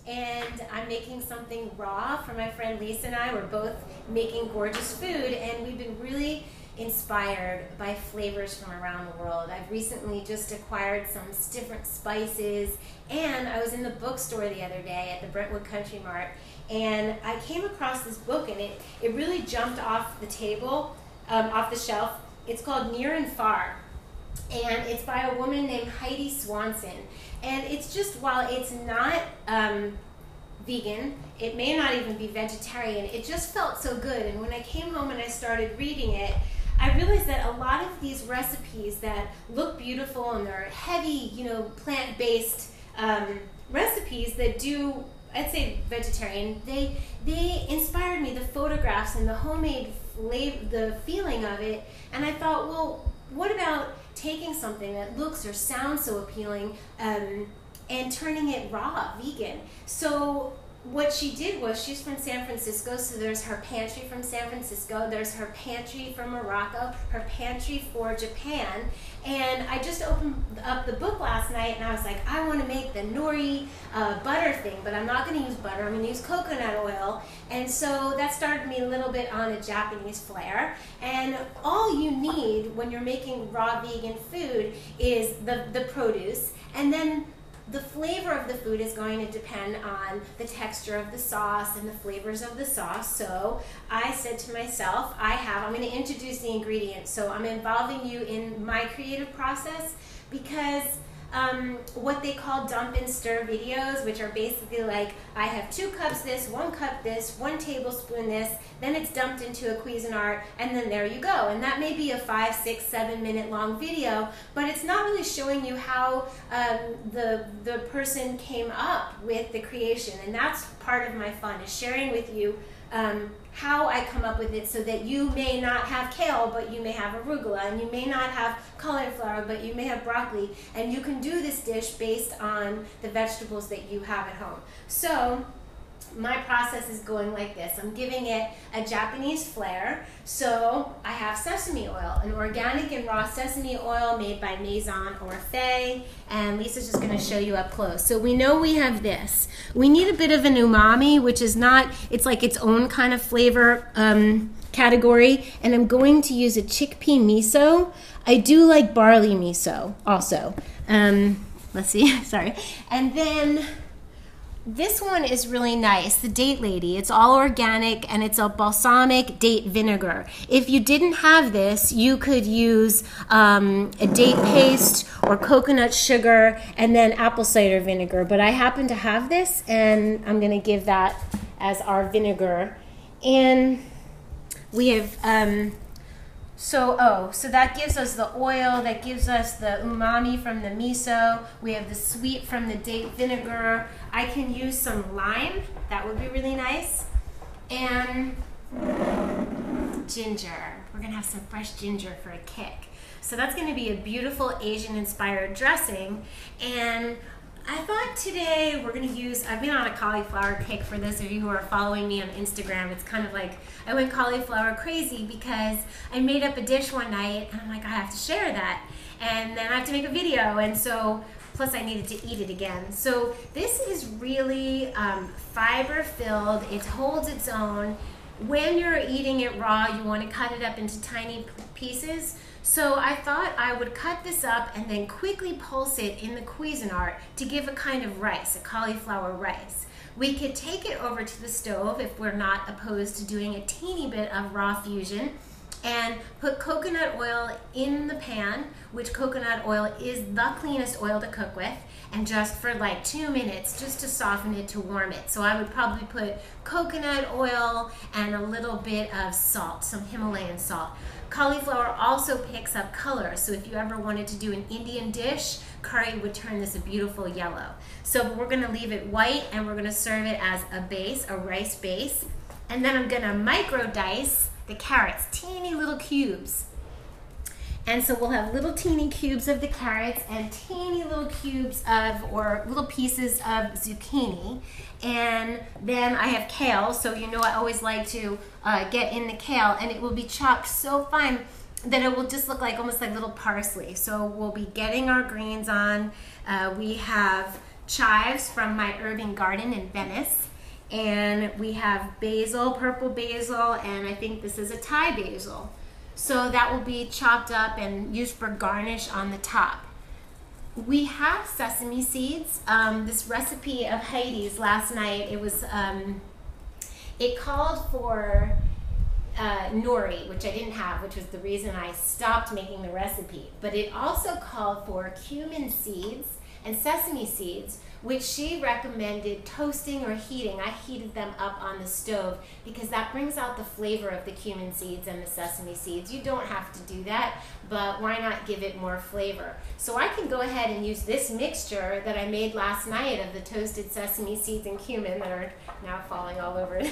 and I'm making something raw for my friend Lisa and I. We're both making gorgeous food, and we've been really inspired by flavors from around the world. I've recently just acquired some different spices, and I was in the bookstore the other day at the Brentwood Country Mart, and I came across this book, and it really jumped off the table, off the shelf. It's called Near and Far, and it's by a woman named Heidi Swanson. And it's just, while it's not vegan, it may not even be vegetarian, it just felt so good. And when I came home and I started reading it, I realized that a lot of these recipes that look beautiful and they're heavy, you know, plant-based recipes that do, I'd say vegetarian, they inspired me, the photographs and the homemade flavor, the feeling of it. And I thought, well, what about taking something that looks or sounds so appealing and turning it raw, vegan? So what she did was, she's from San Francisco, so there's her pantry from San Francisco, there's her pantry from Morocco, her pantry for Japan, and I just opened up the book last night and I was like, I want to make the nori butter thing, but I'm not going to use butter, I'm going to use coconut oil. And so that started me a little bit on a Japanese flair. And all you need when you're making raw vegan food is the produce, and then the flavor of the food is going to depend on the texture of the sauce and the flavors of the sauce. So I said to myself, I'm going to introduce the ingredients. So I'm involving you in my creative process, because what they call dump and stir videos, which are basically like, I have 2 cups this, 1 cup this, 1 tablespoon this, then it's dumped into a Cuisinart, and then there you go. And that may be a 5, 6, 7 minute long video, but it's not really showing you how the person came up with the creation. And that's part of my fun, is sharing with you how I come up with it, so that you may not have kale, but you may have arugula, and you may not have cauliflower, but you may have broccoli, and you can do this dish based on the vegetables that you have at home. So my process is going like this. I'm giving it a Japanese flair. So I have sesame oil, an organic and raw sesame oil made by Maison or Faye, and Lisa's just going to show you up close. So we know we have this. We need a bit of an umami, which is not, it's like its own kind of flavor category, and I'm going to use a chickpea miso. I do like barley miso also. Let's see, sorry. And then this one is really nice, the Date Lady. It's all organic, and it's a balsamic date vinegar. If you didn't have this, you could use a date paste or coconut sugar and then apple cider vinegar. But I happen to have this, and I'm going to give that as our vinegar. And we have so that gives us the oil, that gives us the umami from the miso. We have the sweet from the date vinegar. I can use some lime, that would be really nice. And ginger. We're gonna have some fresh ginger for a kick. So that's gonna be a beautiful Asian inspired dressing. And I thought today we're gonna use, I've been on a cauliflower kick. For those of you who are following me on Instagram, it's kind of like I went cauliflower crazy, because I made up a dish one night and I'm like, I have to share that. And then I have to make a video, and so, plus I needed to eat it again. So this is really fiber filled, it holds its own. When you're eating it raw, you wanna cut it up into tiny pieces. So I thought I would cut this up and then quickly pulse it in the Cuisinart to give a kind of rice, a cauliflower rice. We could take it over to the stove if we're not opposed to doing a teeny bit of raw fusion, and put coconut oil in the pan, which coconut oil is the cleanest oil to cook with, and just for like 2 minutes, just to soften it, to warm it. So I would probably put coconut oil and a little bit of salt, some Himalayan salt. Cauliflower also picks up color, so if you ever wanted to do an Indian dish, curry would turn this a beautiful yellow. So we're gonna leave it white, and we're gonna serve it as a base, a rice base. And then I'm gonna micro dice the carrots, teeny little cubes. And so we'll have little teeny cubes of the carrots and teeny little cubes of, or little pieces of zucchini. And then I have kale, so you know I always like to get in the kale, and it will be chopped so fine that it will just look like almost like little parsley. So we'll be getting our greens on. We have chives from my urban garden in Venice. And we have basil, purple basil, and I think this is a Thai basil. So that will be chopped up and used for garnish on the top. We have sesame seeds. This recipe of Heidi's last night, it called for nori, which I didn't have, which was the reason I stopped making the recipe. But it also called for cumin seeds and sesame seeds, which she recommended toasting or heating. I heated them up on the stove because that brings out the flavor of the cumin seeds and the sesame seeds. You don't have to do that, but why not give it more flavor? So I can go ahead and use this mixture that I made last night of the toasted sesame seeds and cumin that are now falling all over it,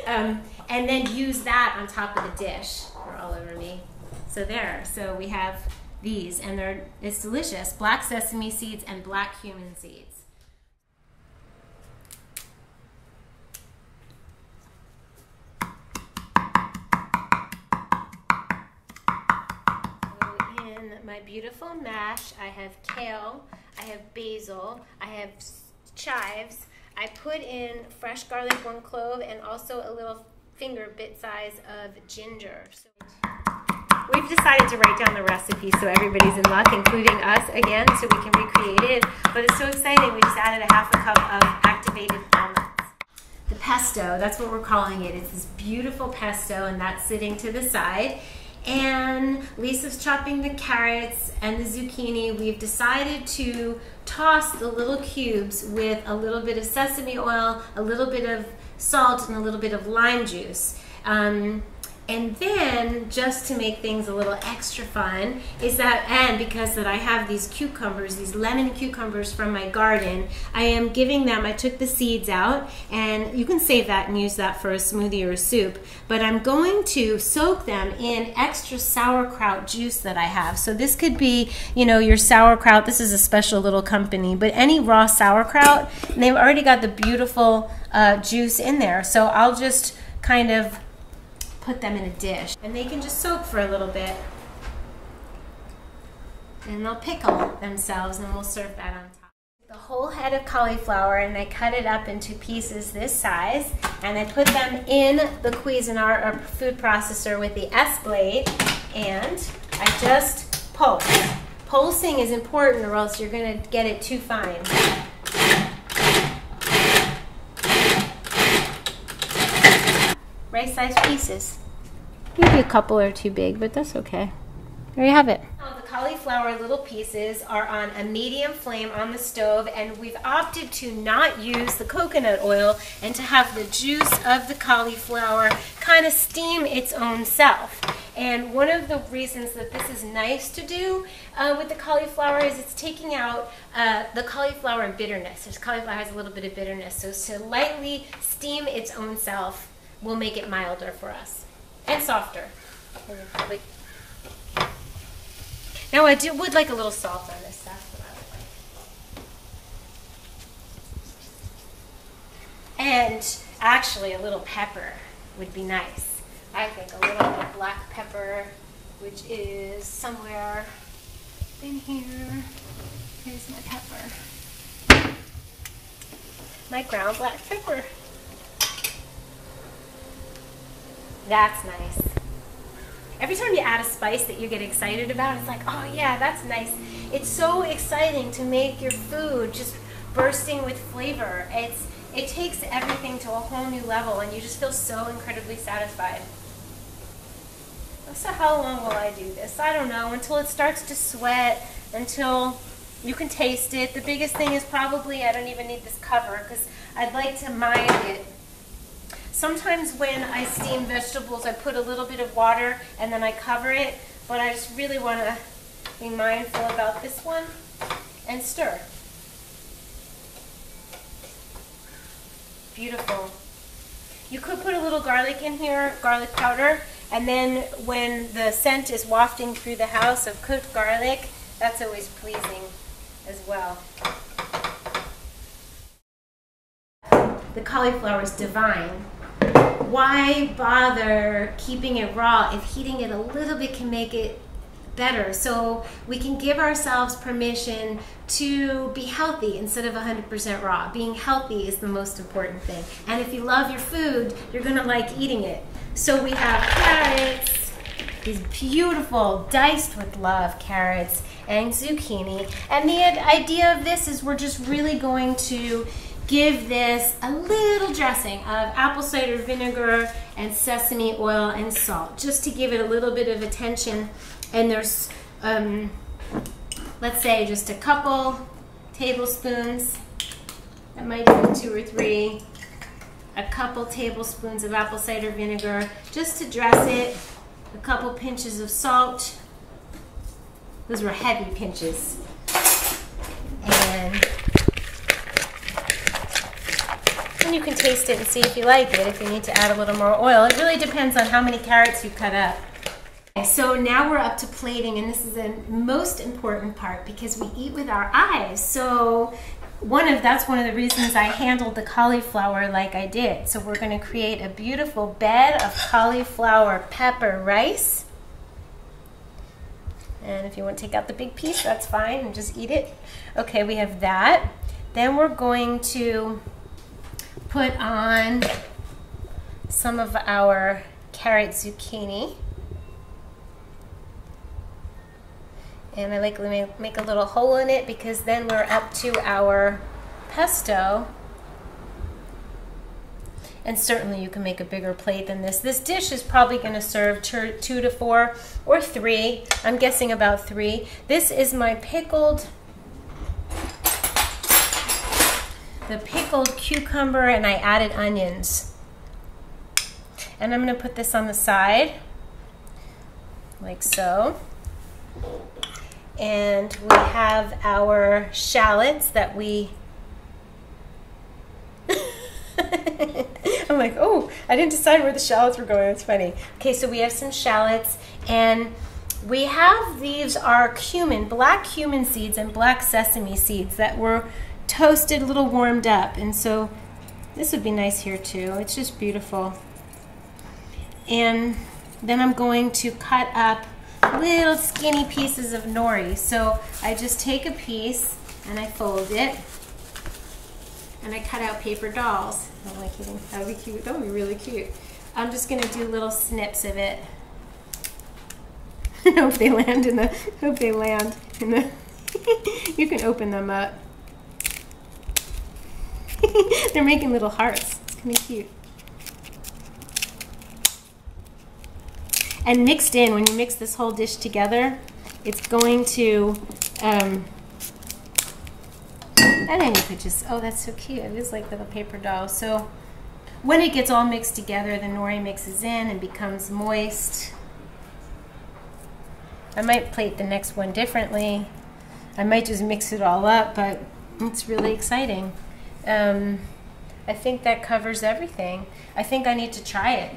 and then use that on top of the dish, or all over me. So there, so we have these, and it's delicious. Black sesame seeds and black cumin seeds. So in my beautiful mash, I have kale, I have basil, I have chives. I put in fresh garlic, 1 clove, and also a little finger bit size of ginger. So we've decided to write down the recipe so everybody's in luck, including us again, so we can recreate it. But it's so exciting, we just added a half a cup of activated almonds. The pesto, that's what we're calling it. It's this beautiful pesto, and that's sitting to the side. And Lisa's chopping the carrots and the zucchini. We've decided to toss the little cubes with a little bit of sesame oil, a little bit of salt, and a little bit of lime juice. And then, just to make things a little extra fun, and because I have these cucumbers, these lemon cucumbers from my garden, I am giving them, I took the seeds out, and you can save that and use that for a smoothie or a soup, but I'm going to soak them in extra sauerkraut juice that I have. So this could be, your sauerkraut. This is a special little company, but any raw sauerkraut, and they've already got the beautiful juice in there. So I'll just kind of put them in a dish, and they can just soak for a little bit, and they'll pickle themselves, and we'll serve that on top. The whole head of cauliflower, and I cut it up into pieces this size, and I put them in the Cuisinart, or food processor, with the S blade, and I just pulse. Pulsing is important, or else you're going to get it too fine. Right-sized pieces. Maybe a couple are too big, but that's okay. There you have it. The cauliflower little pieces are on a medium flame on the stove, and we've opted to not use the coconut oil and to have the juice of the cauliflower kind of steam its own self. And one of the reasons that this is nice to do with the cauliflower is it's taking out the cauliflower and bitterness. This cauliflower has a little bit of bitterness, so to lightly steam its own self will make it milder for us and softer. Now I would like a little salt on this. That's what I would like. And actually a little pepper would be nice. I think a little bit of black pepper, which is somewhere in here. Here's my pepper. My ground black pepper. That's nice. Every time you add a spice that you get excited about, it's like, oh yeah, that's nice. It's so exciting to make your food just bursting with flavor. It takes everything to a whole new level, and you just feel so incredibly satisfied. So how long will I do this? I don't know, until it starts to sweat, until you can taste it. The biggest thing is probably, I don't even need this cover, because I'd like to mine it. Sometimes when I steam vegetables, I put a little bit of water and then I cover it, but I just really want to be mindful about this one and stir. Beautiful. You could put a little garlic in here, garlic powder, and then when the scent is wafting through the house of cooked garlic, that's always pleasing as well. The cauliflower is divine. Why bother keeping it raw if heating it a little bit can make it better. So we can give ourselves permission to be healthy instead of 100% raw. Being healthy is the most important thing. And if you love your food, you're gonna like eating it. So we have carrots, these beautiful diced with love carrots and zucchini. And the idea of this is we're just really going to give this a little dressing of apple cider vinegar and sesame oil and salt, just to give it a little bit of attention. And there's, let's say just a couple tablespoons, that might be 2 or 3, a couple tablespoons of apple cider vinegar, just to dress it, a couple pinches of salt. Those were heavy pinches. And you can taste it and see if you like it, if you need to add a little more oil. It really depends on how many carrots you cut up. So now we're up to plating, and this is the most important part because we eat with our eyes. So that's one of the reasons I handled the cauliflower like I did. So we're going to create a beautiful bed of cauliflower pepper rice. And if you want to take out the big piece, that's fine, and just eat it. Okay, we have that. Then we're going to put on some of our carrot zucchini. And I like to make a little hole in it because then we're up to our pesto. And certainly you can make a bigger plate than this. This dish is probably going to serve 2 to 4 or 3. I'm guessing about 3. This is my pickled cucumber, and I added onions. And I'm going to put this on the side, like so. And we have our shallots that we... I'm like, oh, I didn't decide where the shallots were going. That's funny. Okay, so we have some shallots, and we have, these are cumin, black cumin seeds and black sesame seeds that were toasted, a little warmed up. And so this would be nice here too. It's just beautiful. And then I'm going to cut up little skinny pieces of nori. So I just take a piece and I fold it, and I cut out paper dolls. Oh, my kidding. That would be cute. That would be really cute. I'm just going to do little snips of it. I hope they land in the, you can open them up. They're making little hearts. It's kind of cute. And mixed in, when you mix this whole dish together, it's going to, and then you could just, oh, that's so cute. It is like little paper dolls. So when it gets all mixed together, the nori mixes in and becomes moist. I might plate the next one differently. I might just mix it all up, but it's really exciting. I think that covers everything. I think I need to try it.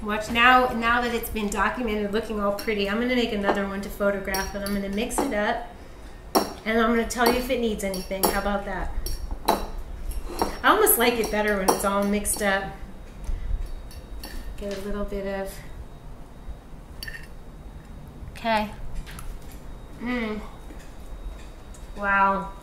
Watch now that it's been documented looking all pretty, I'm gonna make another one to photograph, and I'm gonna mix it up, and I'm gonna tell you if it needs anything. How about that? I almost like it better when it's all mixed up. Get a little bit of, okay. Wow.